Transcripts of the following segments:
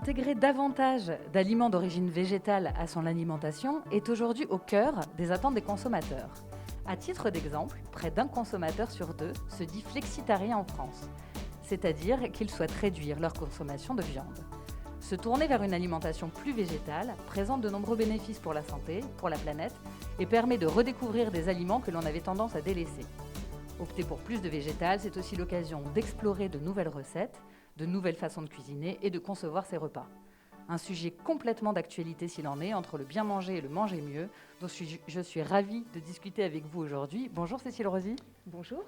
Intégrer davantage d'aliments d'origine végétale à son alimentation est aujourd'hui au cœur des attentes des consommateurs. À titre d'exemple, près d'un consommateur sur deux se dit flexitarien en France, c'est-à-dire qu'ils souhaitent réduire leur consommation de viande. Se tourner vers une alimentation plus végétale présente de nombreux bénéfices pour la santé, pour la planète, et permet de redécouvrir des aliments que l'on avait tendance à délaisser. Opter pour plus de végétal, c'est aussi l'occasion d'explorer de nouvelles recettes, de nouvelles façons de cuisiner et de concevoir ses repas. Un sujet complètement d'actualité s'il en est, entre le bien manger et le manger mieux, dont je suis ravie de discuter avec vous aujourd'hui. Bonjour Cécile Rosy. Bonjour.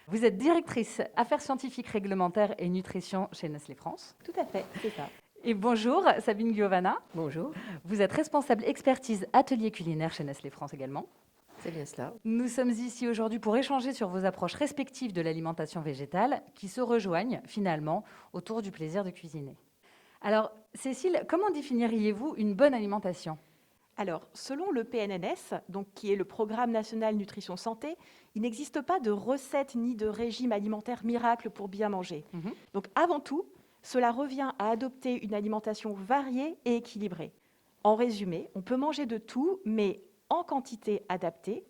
Vous êtes directrice Affaires scientifiques réglementaires et nutrition chez Nestlé France. Tout à fait, c'est ça. Et bonjour Sabine Giovanna. Bonjour. Vous êtes responsable expertise atelier culinaire chez Nestlé France également. C'est bien cela. Nous sommes ici aujourd'hui pour échanger sur vos approches respectives de l'alimentation végétale qui se rejoignent finalement autour du plaisir de cuisiner. Alors, Cécile, comment définiriez-vous une bonne alimentation ? Alors, selon le PNNS, donc qui est le Programme national nutrition santé, il n'existe pas de recette ni de régime alimentaire miracle pour bien manger. Donc, avant tout, cela revient à adopter une alimentation variée et équilibrée. En résumé, on peut manger de tout, mais en quantité adaptée,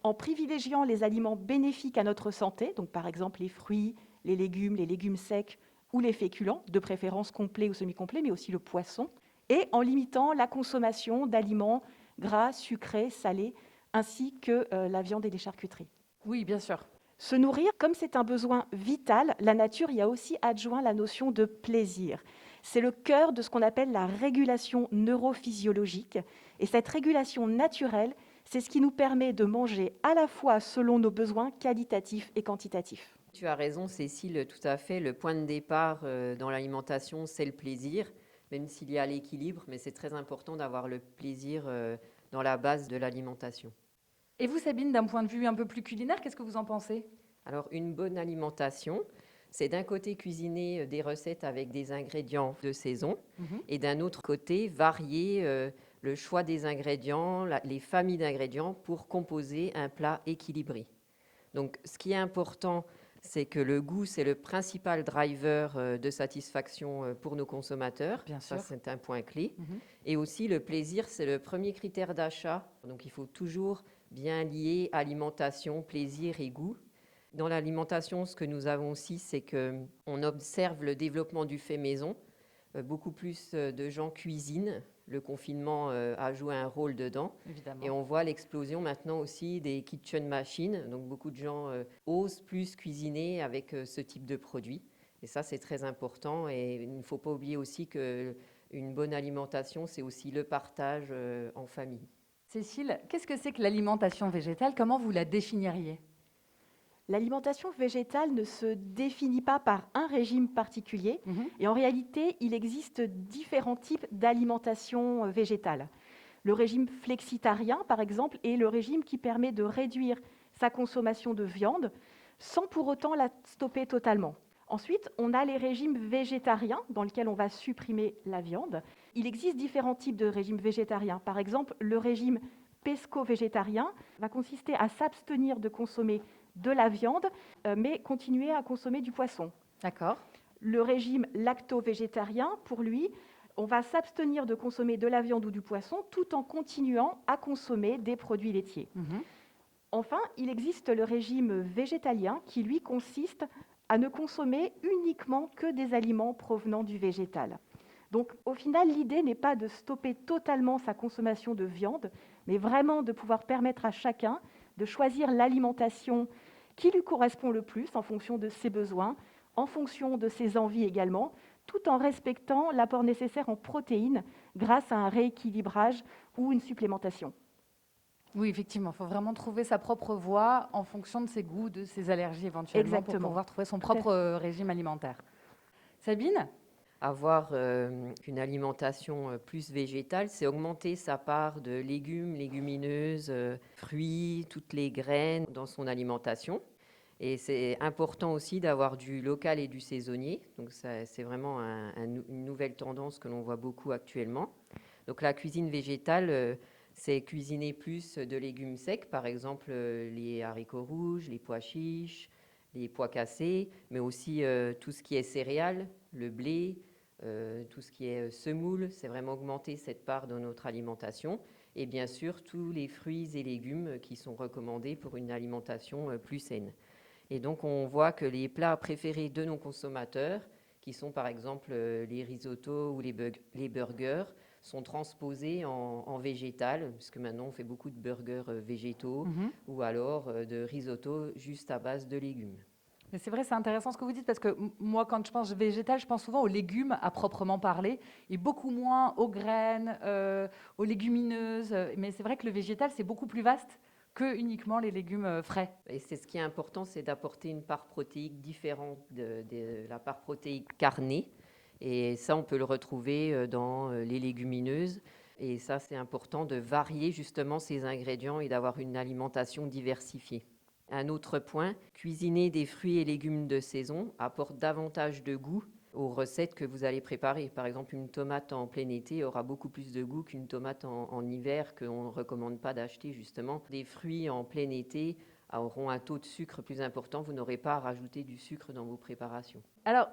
en privilégiant les aliments bénéfiques à notre santé, donc par exemple les fruits, les légumes secs ou les féculents, de préférence complets ou semi-complets, mais aussi le poisson, et en limitant la consommation d'aliments gras, sucrés, salés, ainsi que la viande et les charcuteries. Oui, bien sûr. Se nourrir, comme c'est un besoin vital, la nature y a aussi adjoint la notion de plaisir. C'est le cœur de ce qu'on appelle la régulation neurophysiologique. Et cette régulation naturelle, c'est ce qui nous permet de manger à la fois selon nos besoins qualitatifs et quantitatifs. Tu as raison, Cécile, tout à fait. Le point de départ dans l'alimentation, c'est le plaisir, même s'il y a l'équilibre, mais c'est très important d'avoir le plaisir dans la base de l'alimentation. Et vous, Sabine, d'un point de vue un peu plus culinaire, qu'est-ce que vous en pensez ? Alors, une bonne alimentation, c'est d'un côté cuisiner des recettes avec des ingrédients de saison et d'un autre côté varier le choix des ingrédients, les familles d'ingrédients pour composer un plat équilibré. Donc, ce qui est important, c'est que le goût, c'est le principal driver de satisfaction pour nos consommateurs. Bien Ça, sûr. c'est un point clé. Et aussi, le plaisir, c'est le premier critère d'achat. Donc, il faut toujours bien lier alimentation, plaisir et goût. Dans l'alimentation, ce que nous avons aussi, c'est qu'on observe le développement du fait maison. Beaucoup plus de gens cuisinent. Le confinement a joué un rôle dedans. Évidemment. Et on voit l'explosion maintenant aussi des kitchen machines. Donc beaucoup de gens osent plus cuisiner avec ce type de produit. Et ça, c'est très important. Et il ne faut pas oublier aussi qu'une bonne alimentation, c'est aussi le partage en famille. Cécile, qu'est-ce que c'est que l'alimentation végétale ? Comment vous la définiriez ? L'alimentation végétale ne se définit pas par un régime particulier. Et en réalité, il existe différents types d'alimentation végétale. Le régime flexitarien, par exemple, est le régime qui permet de réduire sa consommation de viande sans pour autant la stopper totalement. Ensuite, on a les régimes végétariens dans lesquels on va supprimer la viande. Il existe différents types de régimes végétariens. Par exemple, le régime pesco-végétarien va consister à s'abstenir de consommer de la viande, mais continuer à consommer du poisson. D'accord. Le régime lacto-végétarien, pour lui, on va s'abstenir de consommer de la viande ou du poisson tout en continuant à consommer des produits laitiers. Enfin, il existe le régime végétalien qui, lui, consiste à ne consommer uniquement que des aliments provenant du végétal. Donc, au final, l'idée n'est pas de stopper totalement sa consommation de viande, mais vraiment de pouvoir permettre à chacun de choisir l'alimentation qui lui correspond le plus en fonction de ses besoins, en fonction de ses envies également, tout en respectant l'apport nécessaire en protéines grâce à un rééquilibrage ou une supplémentation. Oui, effectivement, il faut vraiment trouver sa propre voie en fonction de ses goûts, de ses allergies éventuellement, Exactement. pour pouvoir trouver son propre régime alimentaire. Sabine ? Avoir une alimentation plus végétale, c'est augmenter sa part de légumes, légumineuses, fruits, toutes les graines dans son alimentation. Et c'est important aussi d'avoir du local et du saisonnier. Donc c'est vraiment une nouvelle tendance que l'on voit beaucoup actuellement. Donc la cuisine végétale, c'est cuisiner plus de légumes secs, par exemple les haricots rouges, les pois chiches, les pois cassés, mais aussi tout ce qui est céréales, le blé, tout ce qui est semoule, c'est vraiment augmenter cette part dans notre alimentation. Et bien sûr, tous les fruits et légumes qui sont recommandés pour une alimentation plus saine. Et donc, on voit que les plats préférés de nos consommateurs, qui sont par exemple les risottos ou les burgers, sont transposés en végétal, puisque maintenant on fait beaucoup de burgers végétaux ou alors de risotto juste à base de légumes. Mais c'est vrai, c'est intéressant ce que vous dites, parce que moi, quand je pense végétal, je pense souvent aux légumes à proprement parler, et beaucoup moins aux graines, aux légumineuses. Mais c'est vrai que le végétal, c'est beaucoup plus vaste que uniquement les légumes frais. Et c'est ce qui est important, c'est d'apporter une part protéique différente de la part protéique carnée. Et ça, on peut le retrouver dans les légumineuses. Et ça, c'est important de varier justement ces ingrédients et d'avoir une alimentation diversifiée. Un autre point, cuisiner des fruits et légumes de saison apporte davantage de goût aux recettes que vous allez préparer. Par exemple, une tomate en plein été aura beaucoup plus de goût qu'une tomate en hiver qu'on ne recommande pas d'acheter justement. Des fruits en plein été auront un taux de sucre plus important. Vous n'aurez pas à rajouter du sucre dans vos préparations. Alors,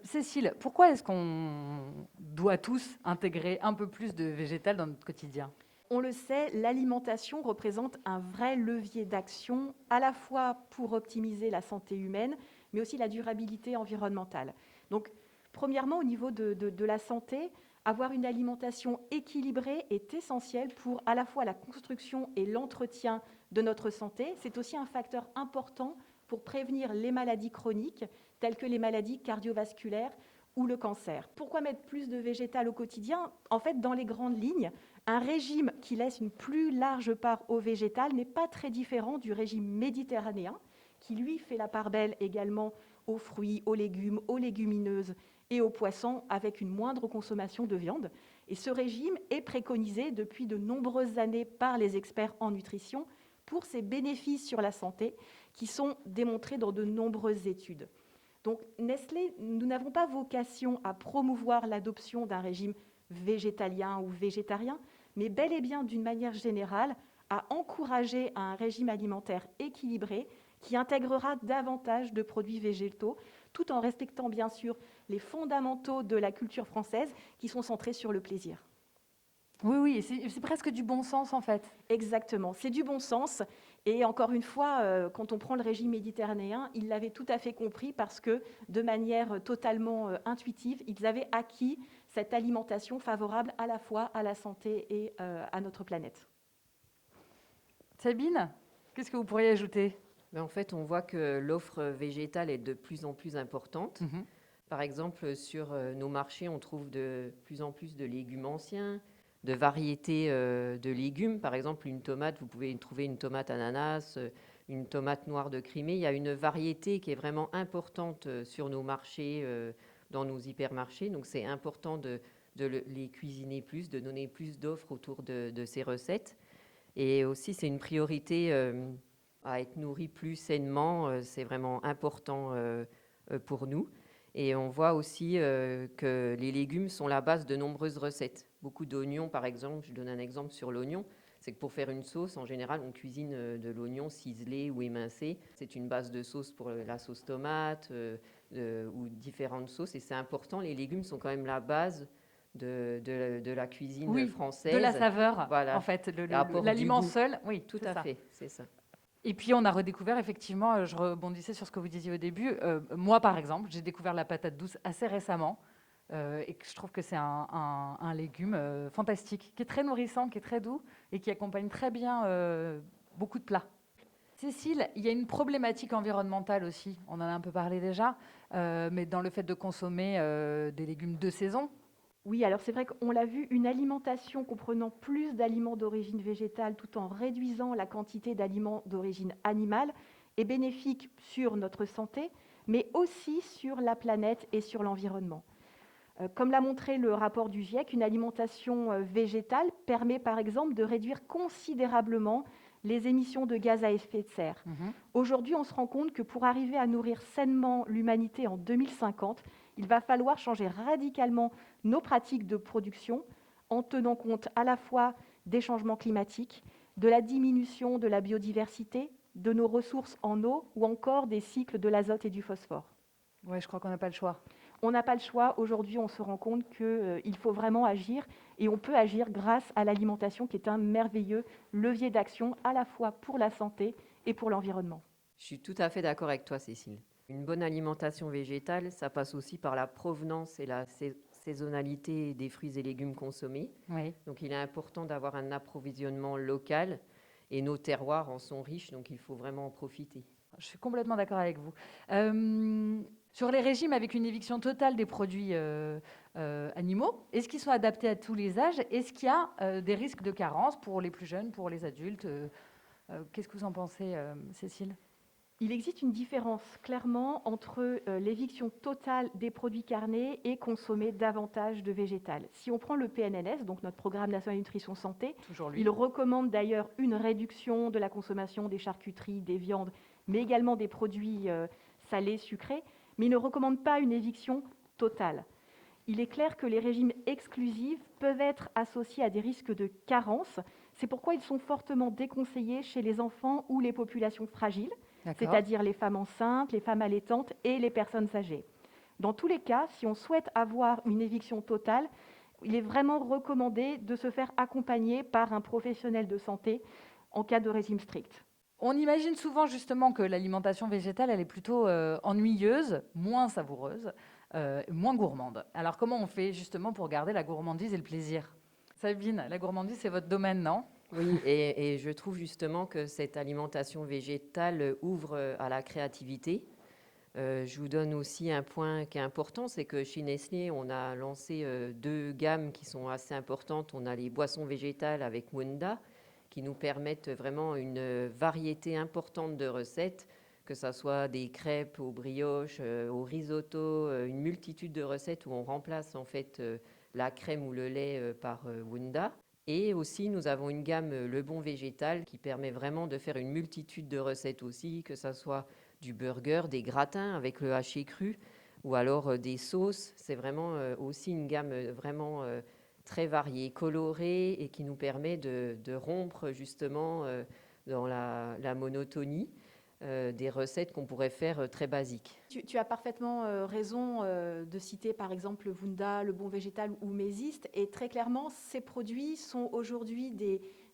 Cécile, pourquoi est-ce qu'on doit tous intégrer un peu plus de végétal dans notre quotidien ? On le sait, l'alimentation représente un vrai levier d'action, à la fois pour optimiser la santé humaine, mais aussi la durabilité environnementale. Donc, premièrement, au niveau de la santé, avoir une alimentation équilibrée est essentiel pour à la fois la construction et l'entretien de notre santé. C'est aussi un facteur important pour prévenir les maladies chroniques, telles que les maladies cardiovasculaires ou le cancer. Pourquoi mettre plus de végétal au quotidien ? En fait, dans les grandes lignes, un régime qui laisse une plus large part au végétal n'est pas très différent du régime méditerranéen, qui lui fait la part belle également aux fruits, aux légumes, aux légumineuses et aux poissons, avec une moindre consommation de viande. Et ce régime est préconisé depuis de nombreuses années par les experts en nutrition pour ses bénéfices sur la santé, qui sont démontrés dans de nombreuses études. Donc Nestlé, nous n'avons pas vocation à promouvoir l'adoption d'un régime végétalien ou végétarien, mais bel et bien d'une manière générale à encourager un régime alimentaire équilibré qui intégrera davantage de produits végétaux, tout en respectant bien sûr les fondamentaux de la culture française qui sont centrés sur le plaisir. Oui, c'est presque du bon sens en fait. Exactement, c'est du bon sens. Et encore une fois, quand on prend le régime méditerranéen, ils l'avaient tout à fait compris parce que, de manière totalement intuitive, ils avaient acquis cette alimentation favorable à la fois à la santé et à notre planète. Sabine, qu'est-ce que vous pourriez ajouter ? En fait, on voit que l'offre végétale est de plus en plus importante. Par exemple, sur nos marchés, on trouve de plus en plus de légumes anciens, de variétés de légumes. Par exemple, une tomate, vous pouvez trouver une tomate ananas, une tomate noire de Crimée. Il y a une variété qui est vraiment importante sur nos marchés, dans nos hypermarchés. Donc, c'est important de les cuisiner plus, de donner plus d'offres autour de ces recettes. Et aussi, c'est une priorité à être nourri plus sainement. C'est vraiment important pour nous. Et on voit aussi que les légumes sont la base de nombreuses recettes. Beaucoup d'oignons, par exemple, je donne un exemple sur l'oignon, c'est que pour faire une sauce, en général, on cuisine de l'oignon ciselé ou émincé. C'est une base de sauce pour la sauce tomate ou différentes sauces. Et c'est important, les légumes sont quand même la base de la cuisine française. De la saveur, voilà. en fait, Apporte l'aliment du goût. seul. Oui, Tout à fait, c'est ça. Et puis, on a redécouvert, effectivement, je rebondissais sur ce que vous disiez au début. Moi, par exemple, j'ai découvert la patate douce assez récemment et que je trouve que c'est un légume fantastique, qui est très nourrissant, qui est très doux et qui accompagne très bien beaucoup de plats. Cécile, il y a une problématique environnementale aussi, on en a un peu parlé déjà, mais dans le fait de consommer des légumes de saison. Oui, alors c'est vrai qu'on l'a vu, une alimentation comprenant plus d'aliments d'origine végétale tout en réduisant la quantité d'aliments d'origine animale est bénéfique sur notre santé, mais aussi sur la planète et sur l'environnement. Comme l'a montré le rapport du GIEC, une alimentation végétale permet par exemple de réduire considérablement les émissions de gaz à effet de serre. Aujourd'hui, on se rend compte que pour arriver à nourrir sainement l'humanité en 2050, il va falloir changer radicalement nos pratiques de production en tenant compte à la fois des changements climatiques, de la diminution de la biodiversité, de nos ressources en eau ou encore des cycles de l'azote et du phosphore. Oui, je crois qu'on n'a pas le choix. On n'a pas le choix. Aujourd'hui, on se rend compte qu'il faut vraiment agir et on peut agir grâce à l'alimentation qui est un merveilleux levier d'action à la fois pour la santé et pour l'environnement. Je suis tout à fait d'accord avec toi, Cécile. Une bonne alimentation végétale, ça passe aussi par la provenance et la saisonnalité des fruits et légumes consommés. Oui. Donc il est important d'avoir un approvisionnement local et nos terroirs en sont riches, donc il faut vraiment en profiter. Je suis complètement d'accord avec vous. Sur les régimes avec une éviction totale des produits animaux, est-ce qu'ils sont adaptés à tous les âges? Est-ce qu'il y a des risques de carence pour les plus jeunes, pour les adultes? Qu'est-ce que vous en pensez, Cécile? Il existe une différence clairement entre l'éviction totale des produits carnés et consommer davantage de végétal. Si on prend le PNNS, donc notre Programme national nutrition santé, il recommande d'ailleurs une réduction de la consommation des charcuteries, des viandes, mais également des produits salés, sucrés, mais il ne recommande pas une éviction totale. Il est clair que les régimes exclusifs peuvent être associés à des risques de carence. C'est pourquoi ils sont fortement déconseillés chez les enfants ou les populations fragiles, c'est-à-dire les femmes enceintes, les femmes allaitantes et les personnes âgées. Dans tous les cas, si on souhaite avoir une éviction totale, il est vraiment recommandé de se faire accompagner par un professionnel de santé en cas de régime strict. On imagine souvent justement que l'alimentation végétale, elle est plutôt ennuyeuse, moins savoureuse, moins gourmande. Alors comment on fait justement pour garder la gourmandise et le plaisir? Sabine, la gourmandise, c'est votre domaine, non? Oui, et je trouve justement que cette alimentation végétale ouvre à la créativité. Je vous donne aussi un point qui est important, c'est que chez Nestlé, on a lancé 2 gammes qui sont assez importantes. On a les boissons végétales avec Wunda, qui nous permettent vraiment une variété importante de recettes, que ce soit des crêpes aux brioches, au risotto, une multitude de recettes où on remplace en fait la crème ou le lait par Wunda. Et aussi, nous avons une gamme Le Bon Végétal qui permet vraiment de faire une multitude de recettes aussi, que ce soit du burger, des gratins avec le haché cru ou alors des sauces. C'est vraiment aussi une gamme vraiment très variée, colorée et qui nous permet de rompre justement dans la monotonie des recettes qu'on pourrait faire très basiques. Tu as parfaitement raison de citer par exemple Wunda, Le Bon Végétal ou Mésiste. Et très clairement, ces produits sont aujourd'hui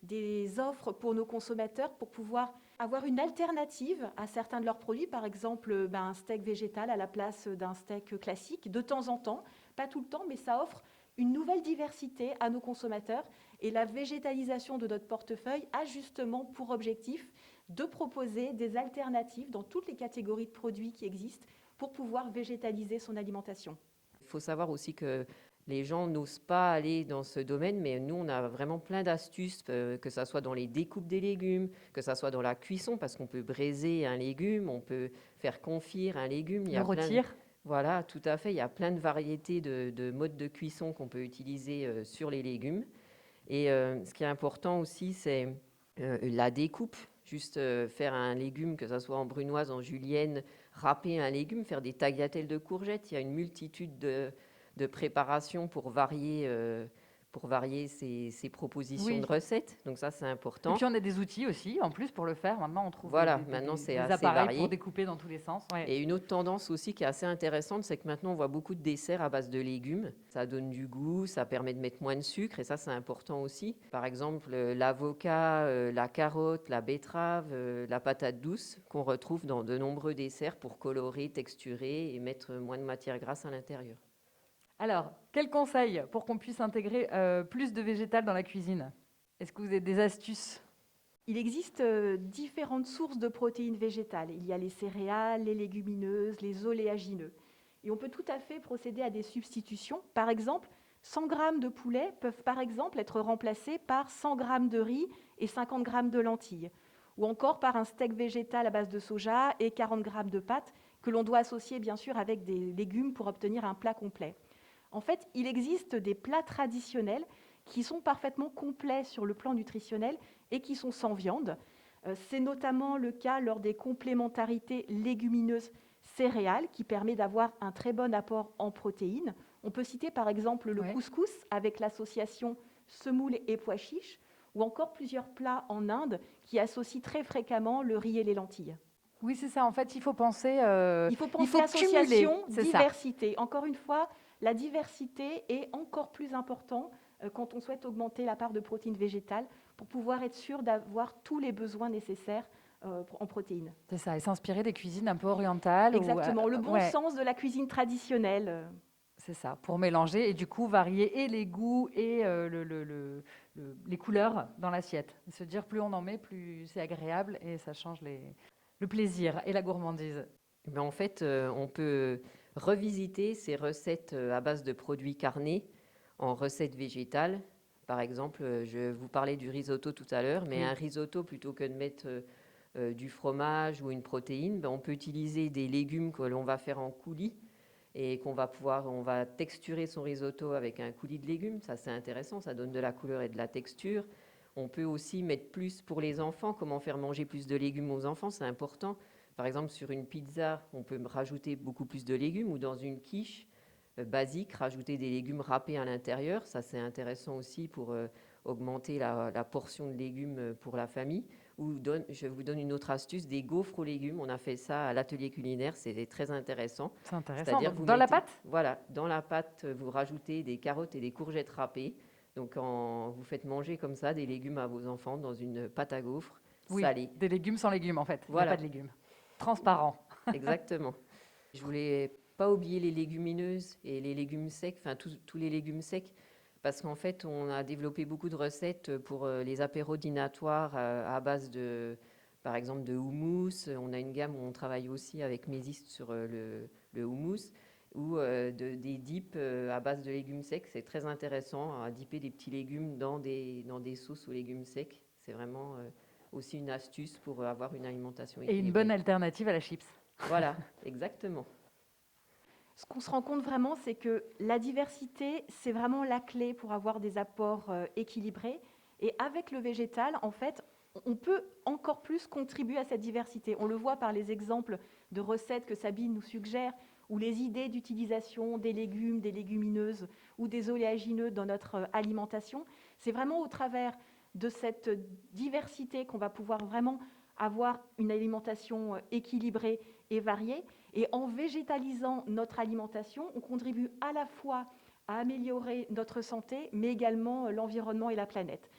des offres pour nos consommateurs pour pouvoir avoir une alternative à certains de leurs produits. Par exemple, un steak végétal à la place d'un steak classique, de temps en temps, pas tout le temps, mais ça offre une nouvelle diversité à nos consommateurs. Et la végétalisation de notre portefeuille a justement pour objectif de proposer des alternatives dans toutes les catégories de produits qui existent pour pouvoir végétaliser son alimentation. Il faut savoir aussi que les gens n'osent pas aller dans ce domaine, mais nous, on a vraiment plein d'astuces, que ce soit dans les découpes des légumes, que ce soit dans la cuisson, parce qu'on peut braiser un légume, on peut faire confire un légume. Le rôtir. Voilà, tout à fait. Il y a plein de variétés de modes de cuisson qu'on peut utiliser sur les légumes. Et ce qui est important aussi, c'est la découpe. Juste faire un légume, que ce soit en brunoise, en julienne, râper un légume, faire des tagliatelles de courgettes. Il y a une multitude de préparations pour varier ces propositions de recettes. Donc ça, c'est important. Et puis on a des outils aussi, en plus, pour le faire. Maintenant, on trouve maintenant, c'est des assez appareils varié. pour découper dans tous les sens. Ouais. Et une autre tendance aussi qui est assez intéressante, c'est que maintenant, on voit beaucoup de desserts à base de légumes. Ça donne du goût, ça permet de mettre moins de sucre, et ça, c'est important aussi. Par exemple, l'avocat, la carotte, la betterave, la patate douce, qu'on retrouve dans de nombreux desserts pour colorer, texturer et mettre moins de matière grasse à l'intérieur. Alors, quels conseils pour qu'on puisse intégrer plus de végétal dans la cuisine? Est-ce que vous avez des astuces? Il existe différentes sources de protéines végétales. Il y a les céréales, les légumineuses, les oléagineux. Et on peut tout à fait procéder à des substitutions. Par exemple, 100 g de poulet peuvent par exemple être remplacés par 100 g de riz et 50 g de lentilles. Ou encore par un steak végétal à base de soja et 40 g de pâtes que l'on doit associer bien sûr avec des légumes pour obtenir un plat complet. En fait, il existe des plats traditionnels qui sont parfaitement complets sur le plan nutritionnel et qui sont sans viande. C'est notamment le cas lors des complémentarités légumineuses céréales qui permet d'avoir un très bon apport en protéines. On peut citer par exemple le couscous avec l'association semoule et pois chiches ou encore plusieurs plats en Inde qui associent très fréquemment le riz et les lentilles. Oui, c'est ça. En fait, il faut penser, Il faut penser cumuler, association, c'est ça. diversité. Encore une fois, la diversité est encore plus importante quand on souhaite augmenter la part de protéines végétales pour pouvoir être sûr d'avoir tous les besoins nécessaires en protéines. C'est ça, et s'inspirer des cuisines un peu orientales. Exactement, le bon ouais, sens de la cuisine traditionnelle. c'est ça, pour mélanger et du coup varier et les goûts et les couleurs dans l'assiette. Et se dire plus on en met, plus c'est agréable et ça change le plaisir et la gourmandise. Mais en fait, on peut revisiter ces recettes à base de produits carnés en recettes végétales. Par exemple, je vous parlais du risotto tout à l'heure, mais Oui. un risotto, plutôt que de mettre du fromage ou une protéine, on peut utiliser des légumes que l'on va faire en coulis et on va texturer son risotto avec un coulis de légumes. Ça, c'est intéressant, ça donne de la couleur et de la texture. On peut aussi mettre plus pour les enfants, comment faire manger plus de légumes aux enfants, c'est important. Par exemple, sur une pizza, on peut rajouter beaucoup plus de légumes, ou dans une quiche basique, rajouter des légumes râpés à l'intérieur. Ça, c'est intéressant aussi pour augmenter la portion de légumes pour la famille. Je vous donne une autre astuce, des gaufres aux légumes. On a fait ça à l'atelier culinaire, c'est très intéressant. C'est intéressant. C'est-à-dire Dans la pâte ? Voilà, dans la pâte, vous rajoutez des carottes et des courgettes râpées. Donc, vous faites manger comme ça des légumes à vos enfants dans une pâte à gaufres salée. Des légumes sans légumes en fait. Voilà. Il n'y a pas de légumes. Transparent. Exactement. Je voulais pas oublier les légumineuses et les légumes secs, enfin tous les légumes secs, parce qu'en fait, on a développé beaucoup de recettes pour les apéros dînatoires à base de, par exemple, de houmous. On a une gamme où on travaille aussi avec Mésis sur le houmous, ou des dips à base de légumes secs. C'est très intéressant à dipper des petits légumes dans des sauces aux légumes secs. C'est vraiment aussi une astuce pour avoir une alimentation équilibrée. Et une bonne alternative à la chips. Voilà, exactement. Ce qu'on se rend compte vraiment, c'est que la diversité, c'est vraiment la clé pour avoir des apports équilibrés. Et avec le végétal, en fait, on peut encore plus contribuer à cette diversité. On le voit par les exemples de recettes que Sabine nous suggère, ou les idées d'utilisation des légumes, des légumineuses ou des oléagineux dans notre alimentation. C'est vraiment au travers de cette diversité qu'on va pouvoir vraiment avoir une alimentation équilibrée et variée. Et en végétalisant notre alimentation, on contribue à la fois à améliorer notre santé, mais également l'environnement et la planète.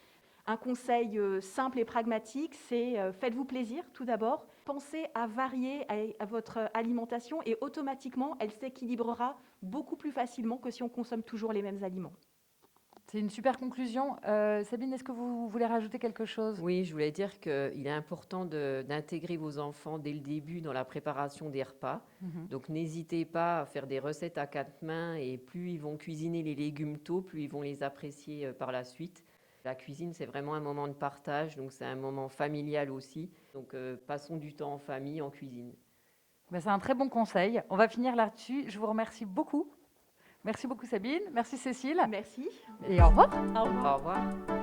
Un conseil simple et pragmatique, c'est faites-vous plaisir tout d'abord. Pensez à varier à votre alimentation et automatiquement, elle s'équilibrera beaucoup plus facilement que si on consomme toujours les mêmes aliments. C'est une super conclusion. Sabine, est-ce que vous voulez rajouter quelque chose ? Oui, je voulais dire qu'il est important d'intégrer vos enfants dès le début dans la préparation des repas. Donc, n'hésitez pas à faire des recettes à 4 mains, et plus ils vont cuisiner les légumes tôt, plus ils vont les apprécier par la suite. La cuisine, c'est vraiment un moment de partage, donc c'est un moment familial aussi. Donc, passons du temps en famille, en cuisine. C'est un très bon conseil. On va finir là-dessus. Je vous remercie beaucoup. Merci beaucoup Sabine. Merci Cécile. Merci. Et au revoir. Au revoir. Au revoir.